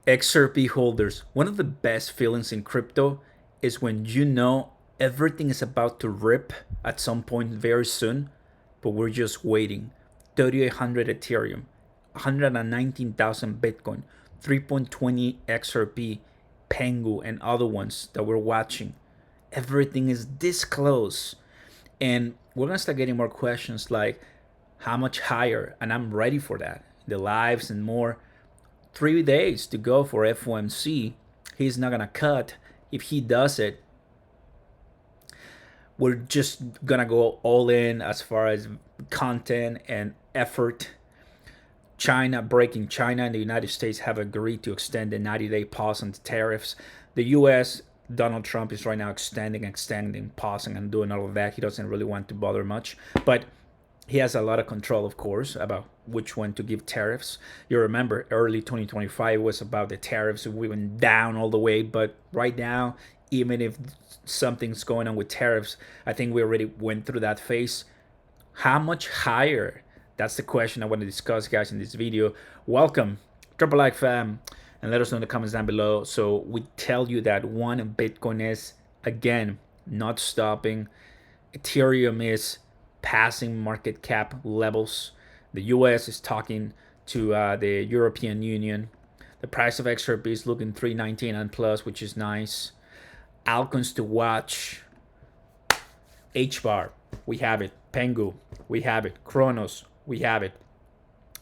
XRP holders, one of the best feelings in crypto is when you know everything is about to rip at some point very soon, but we're just waiting. 3,800 Ethereum, 119,000 Bitcoin, 3.20 XRP, Pengu, and other ones that we're watching. Everything is this close. And we're going to start getting more questions like how much higher, and I'm ready for that. The lives and more. 3 days to go for FOMC. He's not gonna cut. If he does it, we're just gonna go all in as far as content and effort. China and the United States have agreed to extend the 90-day pause on the tariffs. The US, Donald Trump is right now extending, pausing, and doing all of that. He doesn't really want to bother much. But he has a lot of control, of course, about which one to give tariffs. You remember early 2025 was about the tariffs. We went down all the way, but right now, even if something's going on with tariffs, I think we already went through that phase. How much higher? That's the question I want to discuss, guys, in this video. Welcome, drop a like, fam, and let us know in the comments down below. So we tell you that one Bitcoin is again not stopping. Ethereum is passing market cap levels. The US is talking to the European Union. The price of XRP is looking 319 and plus, which is nice. Altcoins to watch. HBAR, we have it. Pengu, we have it. Kronos, we have it.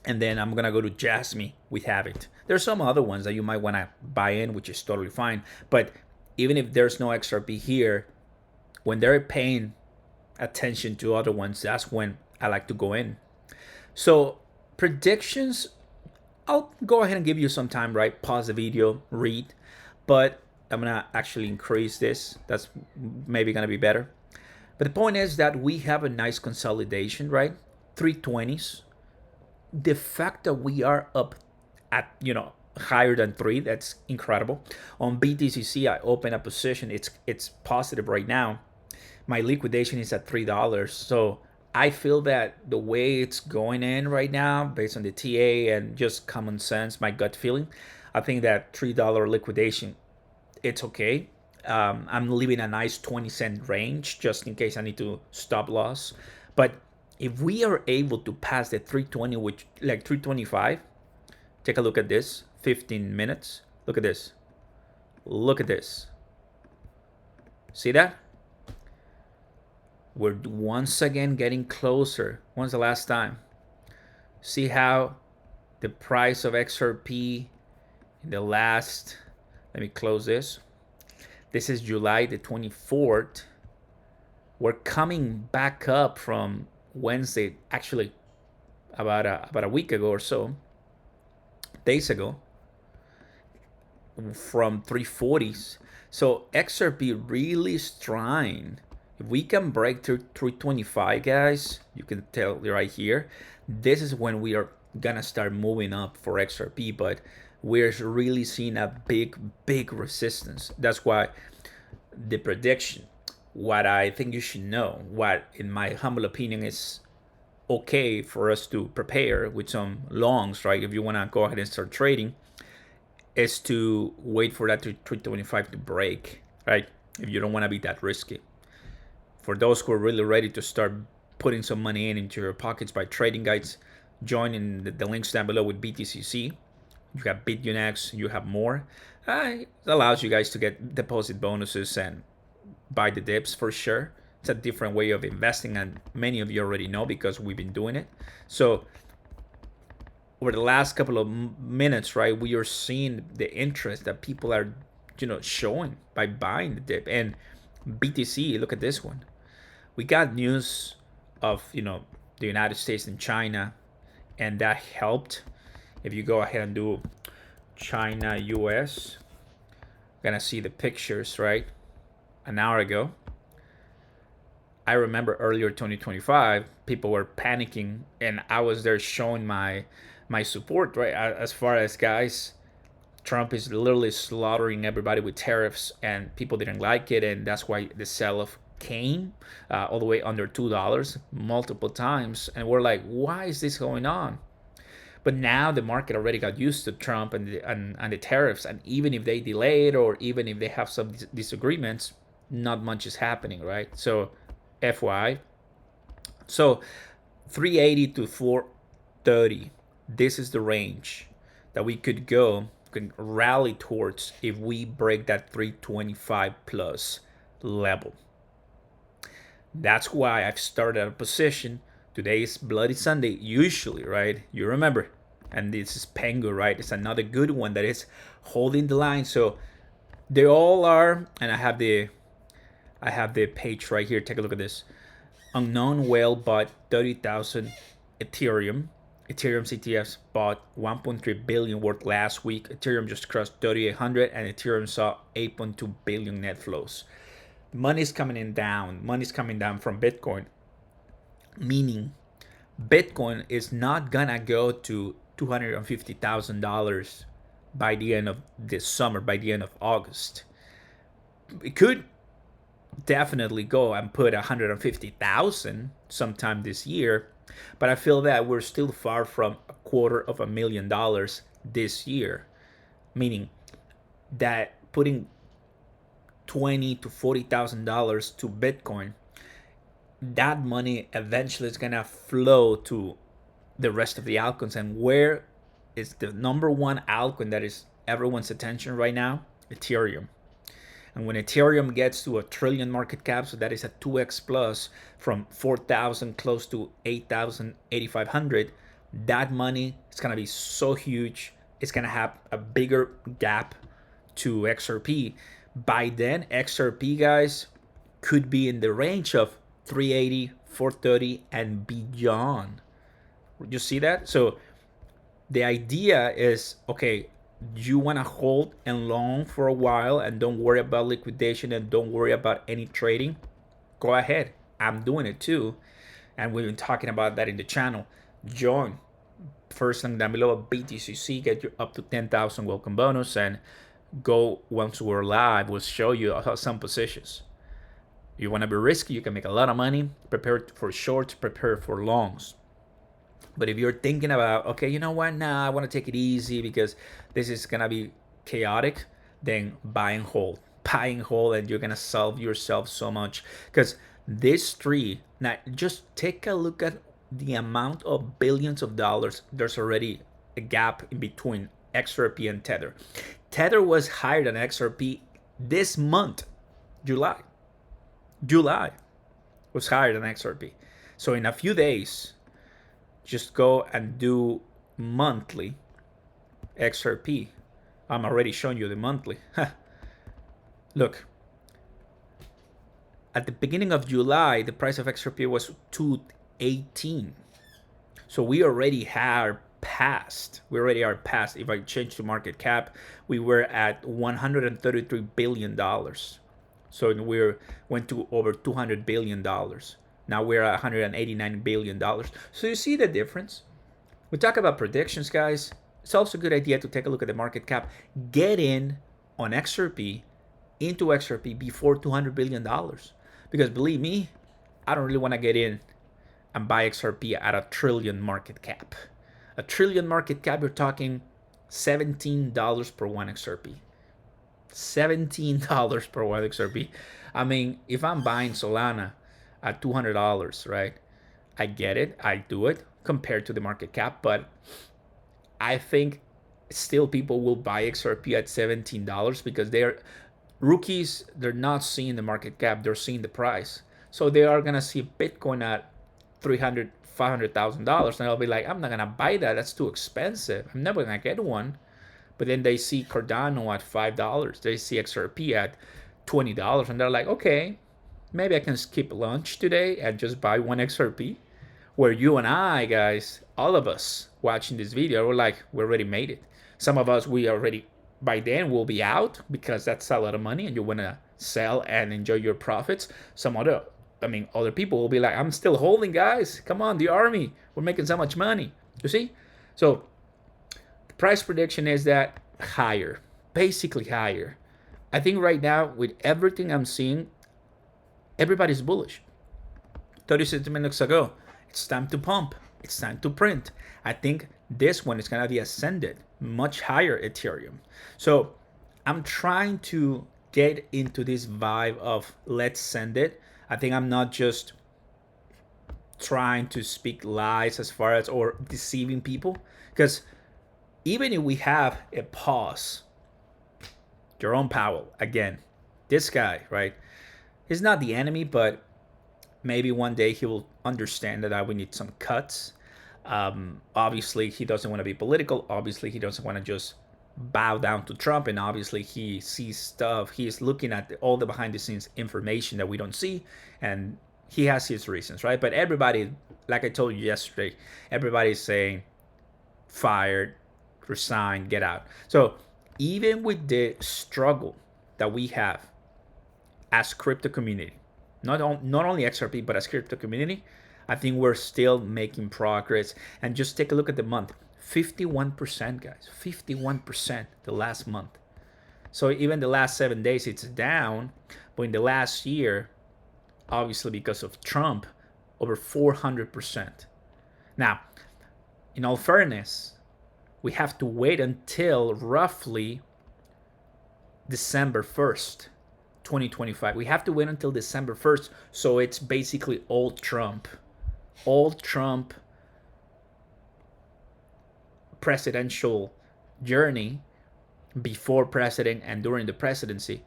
And then I'm gonna go to Jasmine, we have it. There's some other ones that you might wanna buy in, which is totally fine. But even if there's no XRP here, when they're paying attention to other ones, that's when I like to go in. So predictions, I'll go ahead and give you some time, right? Pause the video, read, but I'm gonna actually increase this. That's maybe gonna be better. But the point is that we have a nice consolidation, right? 320s. The fact that we are up at, higher than 3, that's incredible. On BTCC, I open a position. It's positive right now. My liquidation is at $3. So I feel that the way it's going in right now, based on the TA and just common sense, my gut feeling, I think that $3 liquidation, it's okay. I'm leaving a nice 20-cent range just in case I need to stop loss. But if we are able to pass the 320, which like 325, take a look at this, 15 minutes. Look at this. Look at this. See that? We're once again getting closer. When's the last time? See how the price of XRP in the last, let me close this. This is July the 24th. We're coming back up from Wednesday, actually about a week ago or so, days ago, from 340s. So XRP really is trying. If we can break through 325, guys, you can tell right here, this is when we are gonna start moving up for XRP, but we're really seeing a big resistance. That's why the prediction, what I think you should know, what in my humble opinion is okay for us to prepare with some longs, right? If you wanna go ahead and start trading, is to wait for that 325 to break, right? If you don't wanna be that risky. For those who are really ready to start putting some money into your pockets by trading, guys, join in the links down below with BTCC. You have Bitunix, you have more. It allows you guys to get deposit bonuses and buy the dips for sure. It's a different way of investing, and many of you already know because we've been doing it. So over the last couple of minutes, right, we are seeing the interest that people are, showing by buying the dip. And BTC, look at this one. We got news of, the United States and China, and that helped. If you go ahead and do China, US, gonna see the pictures, right? An hour ago. I remember earlier 2025, people were panicking, and I was there showing my support, right? As far as, guys, Trump is literally slaughtering everybody with tariffs, and people didn't like it, and that's why the sell-off came all the way under $2 multiple times, and we're like, why is this going on? But now the market already got used to Trump and the tariffs, and even if they delay it or even if they have some disagreements, not much is happening, right? So, FYI. So, 380 to 430. This is the range that we could rally towards if we break that 325 plus level. That's why I've started a position. Today is Bloody Sunday, usually, right? You remember. And this is Pengu, right? It's another good one that is holding the line. So they all are, and I have the page right here. Take a look at this. Unknown whale bought 30,000 Ethereum. Ethereum CTFs bought 1.3 billion worth last week. Ethereum just crossed 3,800, and Ethereum saw 8.2 billion net flows. Money's coming down. Money's coming down from Bitcoin, meaning Bitcoin is not gonna go to $250,000 by the end of this summer, by the end of August. It could definitely go and put 150,000 sometime this year, but I feel that we're still far from $250,000 this year, meaning that putting $20,000 to $40,000 to Bitcoin, that money eventually is gonna flow to the rest of the altcoins. And where is the number one altcoin that is everyone's attention right now? Ethereum. And when Ethereum gets to a trillion market cap, so that is a 2x plus from 4,000 close to 8,000, 8,500, that money is going to be so huge. It's going to have a bigger gap to XRP. By then, XRP, guys, could be in the range of 380, 430, and beyond. You see that? So the idea is, okay, you want to hold and long for a while and don't worry about liquidation and don't worry about any trading, go ahead. I'm doing it too, and we've been talking about that in the channel. Join. First link down below, BTCC, get you up to 10,000 welcome bonus, and go once we're live. We'll show you some positions. You want to be risky, you can make a lot of money. Prepare for shorts, prepare for longs. But if you're thinking about, okay, you know what, nah, I want to take it easy because this is going to be chaotic, then buy and hold. Buy and hold, and you're going to solve yourself so much. Because this tree, now just take a look at the amount of billions of dollars. There's already a gap in between XRP and Tether. Tether was higher than XRP this month, July. July was higher than XRP. So in a few days, just go and do monthly XRP. I'm already showing you the monthly. Look, at the beginning of July, the price of XRP was 218. So we already are past. If I change to market cap, we were at $133 billion. So we went to over $200 billion. Now we're at $189 billion. So you see the difference? We talk about predictions, guys. It's also a good idea to take a look at the market cap. Get in on XRP, into XRP before $200 billion. Because believe me, I don't really want to get in and buy XRP at a trillion market cap. A trillion market cap, you're talking $17 per one XRP. $17 per one XRP. I mean, if I'm buying Solana at $200, right? I get it. I do it compared to the market cap, but I think still people will buy XRP at $17 because they're rookies. They're not seeing the market cap. They're seeing the price. So they are going to see Bitcoin at $300,000, $500,000. And they'll be like, I'm not going to buy that. That's too expensive. I'm never going to get one. But then they see Cardano at $5. They see XRP at $20. And they're like, okay, maybe I can skip lunch today and just buy one XRP. Where you and I, guys, all of us watching this video, we're like, we already made it. Some of us, we already, by then, will be out because that's a lot of money and you want to sell and enjoy your profits. Some other people will be like, I'm still holding, guys. Come on, the army. We're making so much money. You see? So the price prediction is that higher, basically higher. I think right now, with everything I'm seeing, everybody's bullish. 36 minutes ago, it's time to pump. it's time to print. I think this one is gonna be ascended, much higher Ethereum. So I'm trying to get into this vibe of let's send it. I think I'm not just trying to speak lies as far as or deceiving people, because even if we have a pause, Jerome Powell again, this guy, right? He's not the enemy, but maybe one day he will understand that we need some cuts. Obviously, he doesn't want to be political. Obviously, he doesn't want to just bow down to Trump. And obviously, he sees stuff. He's looking at all the behind the scenes information that we don't see. And he has his reasons, right? But everybody, like I told you yesterday, everybody's saying fired, resign, get out. So even with the struggle that we have as crypto community, not only XRP, but as crypto community, I think we're still making progress. And just take a look at the month. 51%, guys. 51% the last month. So even the last 7 days, it's down. But in the last year, obviously because of Trump, over 400%. Now, in all fairness, we have to wait until roughly December 1st. 2025. We have to wait until December 1st. So it's basically old Trump presidential journey before president and during the presidency.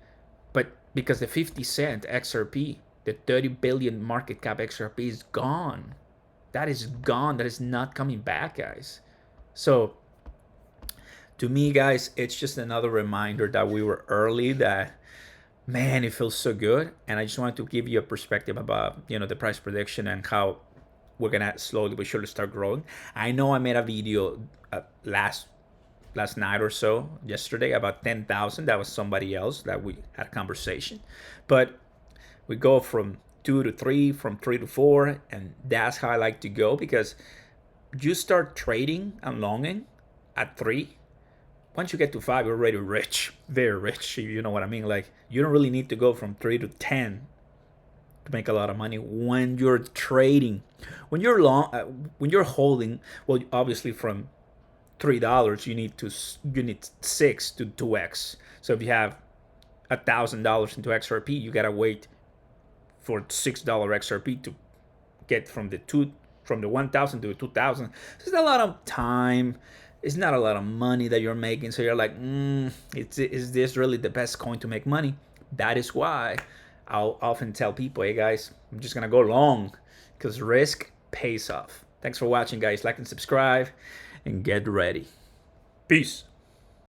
But because the 50 cent XRP, the 30 billion market cap XRP is gone. That is gone. That is not coming back, guys. So to me, guys, it's just another reminder that we were early, that man, it feels so good. And I just wanted to give you a perspective about, the price prediction and how we're gonna slowly but surely start growing. I know I made a video last night or so, yesterday, about 10,000. That was somebody else that we had a conversation, but we go from 2 to 3, from 3 to 4, and that's how I like to go, because you start trading and longing at 3. Once you get to 5, you're already rich, very rich. You know what I mean? Like, you don't really need to go from 3 to 10 to make a lot of money when you're trading. When you're when you're holding, well, obviously from $3, you need 6 to 2x. So if you have $1,000 into XRP, you gotta wait for $6 XRP to get from the 1,000 to 2,000. It's a lot of time. It's not a lot of money that you're making. So you're like, is this really the best coin to make money? That is why I'll often tell people, hey guys, I'm just gonna go long, because risk pays off. Thanks for watching, guys. Like and subscribe, and get ready. Peace.